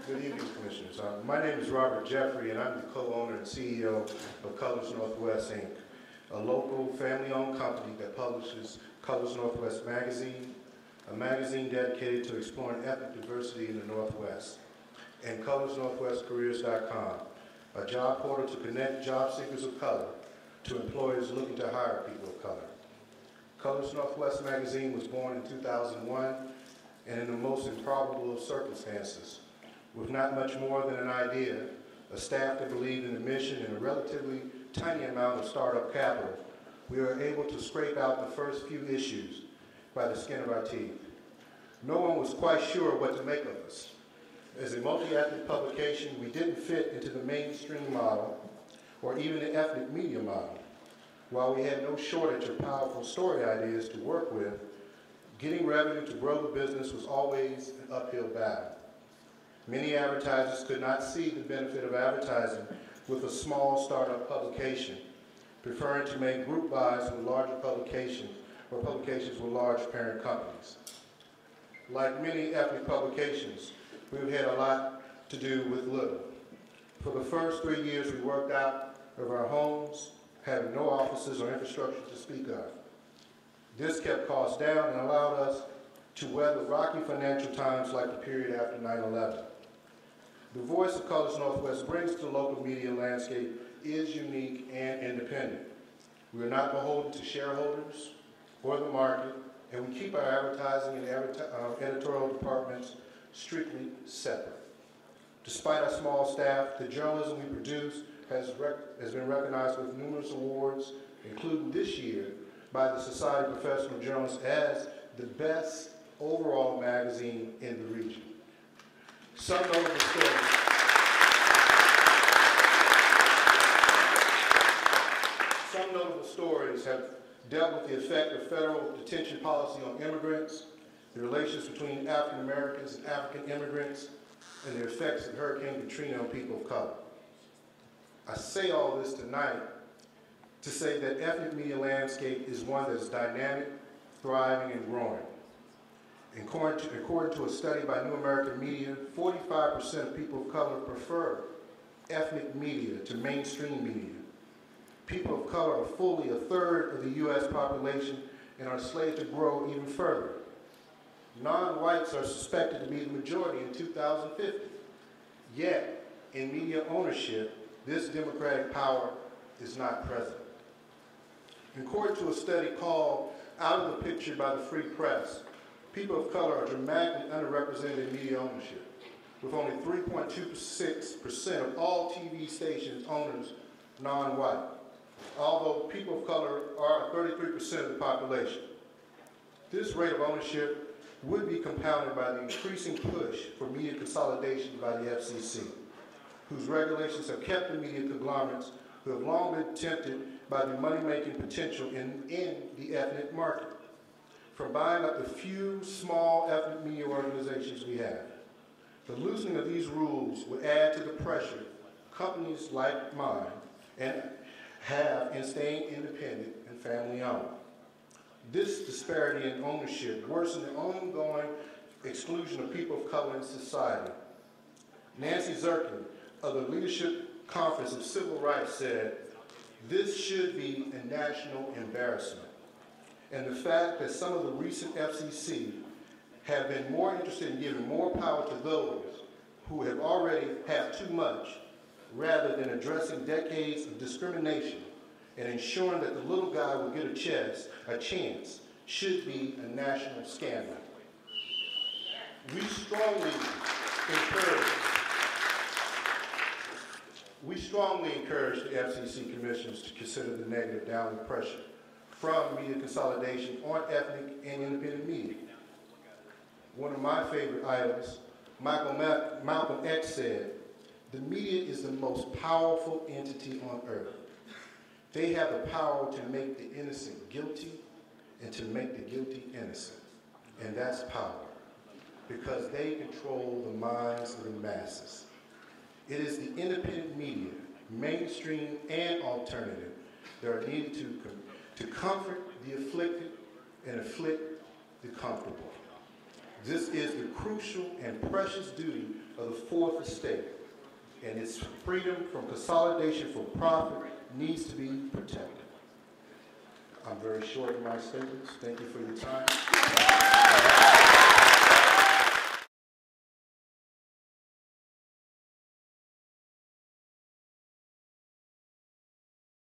Good evening, Commissioners. My name is Robert Jeffrey, and I'm the co-owner and CEO of Colors Northwest, Inc., a local family-owned company that publishes Colors Northwest magazine, a magazine dedicated to exploring ethnic diversity in the Northwest, and ColorsNorthwestCareers.com, a job portal to connect job seekers of color to employers looking to hire people of color. Colors Northwest magazine was born in 2001, and in the most improbable of circumstances, with not much more than an idea, a staff that believed in the mission, and a relatively tiny amount of startup capital, we were able to scrape out the first few issues by the skin of our teeth. No one was quite sure what to make of us. As a multi-ethnic publication, we didn't fit into the mainstream model or even the ethnic media model. While we had no shortage of powerful story ideas to work with, getting revenue to grow the business was always an uphill battle. Many advertisers could not see the benefit of advertising with a small startup publication, preferring to make group buys with larger publications or publications with large parent companies. Like many ethnic publications, we've had a lot to do with little. For the first 3 years, we worked out of our homes, having no offices or infrastructure to speak of. This kept costs down and allowed us to weather rocky financial times like the period after 9/11. The voice of Colors Northwest brings to the local media landscape is unique and independent. We are not beholden to shareholders or the market, and we keep our advertising and editorial departments strictly separate. Despite our small staff, the journalism we produce has been recognized with numerous awards, including this year by the Society of Professional Journalists as the best overall magazine in the region. Some notable stories have dealt with the effect of federal detention policy on immigrants, the relations between African Americans and African immigrants, and the effects of Hurricane Katrina on people of color. I say all this tonight to say that ethnic media landscape is one that is dynamic, thriving, and growing. According to a study by New American Media, 45% of people of color prefer ethnic media to mainstream media. People of color are fully a third of the U.S. population and are slated to grow even further. Non-whites are suspected to be the majority in 2050. Yet, in media ownership, this democratic power is not present. According to a study called Out of the Picture by the Free Press, people of color are dramatically underrepresented in media ownership, with only 3.26% of all TV stations owners non-white, although people of color are 33% of the population. This rate of ownership would be compounded by the increasing push for media consolidation by the FCC, whose regulations have kept the media conglomerates who have long been tempted by the money-making potential in the ethnic market, from buying up the few small ethnic media organizations we have. The loosening of these rules would add to the pressure companies like mine have in staying independent and family-owned. This disparity in ownership worsens the ongoing exclusion of people of color in society. Nancy Zirkin of the Leadership Conference of Civil Rights said, "This should be a national embarrassment." And the fact that some of the recent FCC have been more interested in giving more power to those who have already have too much, rather than addressing decades of discrimination and ensuring that the little guy will get a chance, should be a national scandal. We strongly encourage the FCC commissioners to consider the negative downward pressure from media consolidation on ethnic and independent media. One of my favorite items, Malcolm X said, "The media is the most powerful entity on earth. They have the power to make the innocent guilty and to make the guilty innocent. And that's power, because they control the minds of the masses. It is the independent media, mainstream and alternative, that are needed to comfort the afflicted and afflict the comfortable. This is the crucial and precious duty of the Fourth Estate, and its freedom from consolidation for profit needs to be protected. I'm very short in my statements. Thank you for your time.